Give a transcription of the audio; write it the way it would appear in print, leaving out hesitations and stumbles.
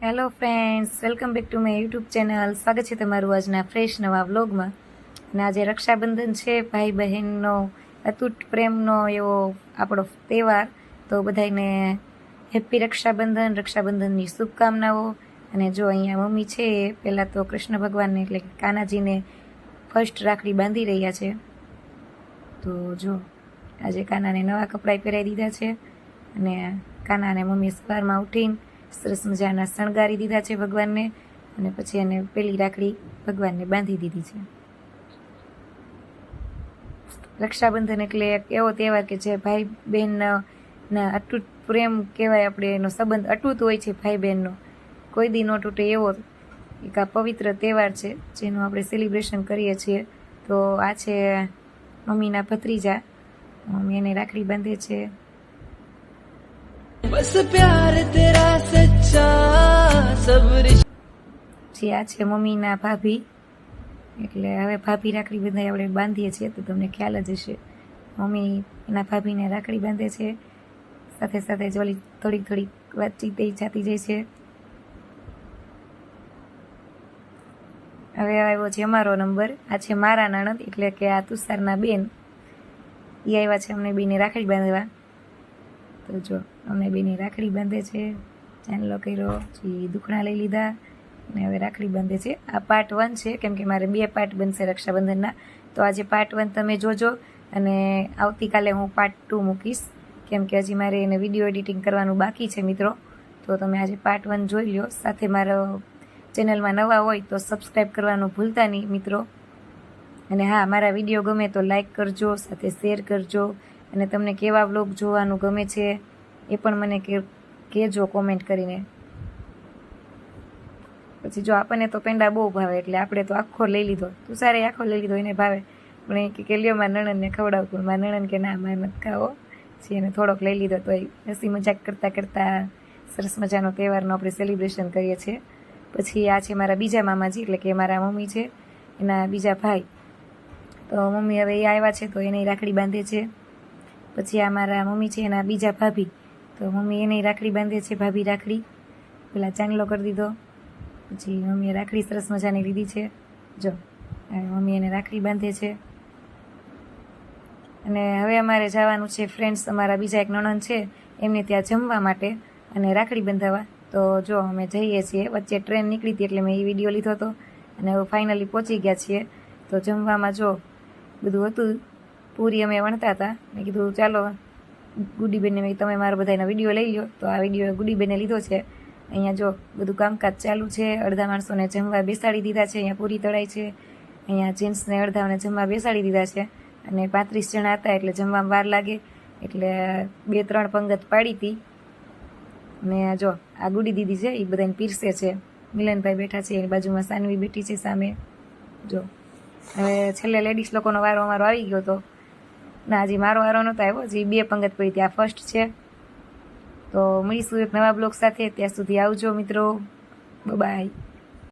Hello friends, welcome back to my YouTube channel. સ્વાગત છે તમારું આજના ફ્રેશ નવા વ્લોગમાં. અને આજે રક્ષાબંધન છે, ભાઈ બહેનનો અતૂટ પ્રેમનો એવો આપણો તહેવાર. તો બધાને હેપી રક્ષાબંધન, રક્ષાબંધનની શુભકામનાઓ. અને જો અહીંયા મમ્મી છે એ પહેલાં તો કૃષ્ણ ભગવાનને એટલે કે કાનાજીને ફર્સ્ટ રાખડી બાંધી રહ્યા છે. તો જો આજે કાનાને નવા કપડાં પહેરાવી દીધા છે અને કાનાને મમ્મી સવારમાં ઉઠીને સરસ મજાના શણગારી દીધા છે ભગવાનને, અને પછી એને પેલી રાખડી ભગવાનને બાંધી દીધી છે. રક્ષાબંધન એટલે એક એવો તહેવાર કે જે ભાઈ બહેનના અતૂટ પ્રેમ કહેવાય. આપણે એનો સંબંધ અતૂટ હોય છે ભાઈ બહેનનો, કોઈ દી ન તૂટે એવો એક આ પવિત્ર તહેવાર છે જેનું આપણે સેલિબ્રેશન કરીએ છીએ. તો આ છે મમ્મીના ભત્રીજા, મમ્મી એને રાખડી બાંધે છે. બસ પ્યાર તેરા સચ્ચા સબર. આ છે મમ્મીના ભાભી, એટલે હવે ભાભી રાખડી બંધાઈ આપણે બાંધીએ છીએ તો તમને ખ્યાલ જ હશે. મમ્મી એના ભાભીને રાખડી બાંધે છે, સાથે સાથે જોલી થોડીક વાતચીત જાતી જાય છે. હવે આવ્યો છે અમારો નંબર. આ છે મારા નણંદ, એટલે કે આ તુષારના બેન. એ આવ્યા છે અમને બેને રાખડી બાંધવા. તો જો અમને બેની રાખડી બાંધે છે, ચાંદલો કર્યો, પછી દુખણા લઈ લીધા અને હવે રાખડી બાંધે છે. આ પાર્ટ 1 છે, કેમ કે મારે 2 પાર્ટ બનશે રક્ષાબંધનના. તો આજે પાર્ટ 1 તમે જોજો અને આવતીકાલે હું પાર્ટ 2 મૂકીશ, કેમ કે હજી મારે એને વિડીયો એડિટિંગ કરવાનું બાકી છે મિત્રો. તો તમે આજે પાર્ટ 1 જોઈ લો. સાથે મારો ચેનલમાં નવા હોય તો સબસ્ક્રાઈબ કરવાનું ભૂલતા નહીં મિત્રો. અને હા, મારા વિડીયો ગમે તો લાઈક કરજો, સાથે શેર કરજો. અને તમને કેવા વ્લોગ જોવાનું ગમે છે એ પણ મને કહેજો કોમેન્ટ કરીને. પછી જો આપણને તો પેંડા બહુ ભાવે, એટલે આપણે તો આખો લઈ લીધો. તું સારે આખો લઈ લીધો, એને ભાવે. પણ એ કે લ્યો મારા નણંદને ખવડાવું, પણ મારા નણંદ કે ના મારે નથી ખાવો. પછી એને થોડોક લઈ લીધો. તો એ હસી મજાક કરતાં સરસ મજાનો તહેવારનો આપણે સેલિબ્રેશન કરીએ છીએ. પછી આ છે મારા બીજા મામાજી, એટલે કે મારા મમ્મી છે એના બીજા ભાઈ. તો મમ્મી હવે એ આવ્યા છે તો એને રાખડી બાંધે છે. પછી આ મારા મમ્મી છે એના બીજા ભાભી, તો મમ્મી એને રાખડી બાંધે છે, ભાભી રાખડી. પેલા ચાંદલો કરી દીધો, પછી મમ્મીએ રાખડી સરસ મજાની લીધી છે. જો મમ્મી એને રાખડી બાંધે છે. અને હવે અમારે જવાનું છે ફ્રેન્ડ્સ, અમારા બીજા એક નણંદ છે એમને ત્યાં જમવા માટે અને રાખડી બંધાવવા. તો જો અમે જઈએ છીએ. વચ્ચે ટ્રેન નીકળી હતી એટલે મેં એ વિડીયો લીધો હતો અને હવે ફાઇનલી પહોંચી ગયા છીએ. તો જમવામાં જો બધું હતું, પૂરી અમે વણતા હતા. મેં કીધું ચાલો ગુડીબેનને મેં તમે મારા બધાનો વિડીયો લઈ લો. તો આ વિડીયો ગુડીબેને લીધો છે. અહીંયા જો બધું કામકાજ ચાલુ છે. અડધા માણસોને જમવા બેસાડી દીધા છે, અહીંયા પૂરી તળાઈ છે. અહીંયા જેન્ટ્સને અડધાને જમવા બેસાડી દીધા છે. અને 35 જણા હતા એટલે જમવામાં વાર લાગે, એટલે 2-3 પંગત પાડી હતી. ને જો આ ગુડી દીદી છે એ બધાને પીરસે છે. મિલનભાઈ બેઠા છે, એની બાજુમાં સાનવી બેઠી છે સામે. જો હવે છેલ્લે લેડીઝ લોકોનો વારો અમારો આવી ગયો હતો. ના, હજી મારો વારો નહોતો આવ્યો, હજી 2 પંગત પડી હતી. આ ફર્સ્ટ છે. તો મળીશું એક નવા બ્લોગ સાથે. ત્યાં સુધી આવજો મિત્રો. બાય.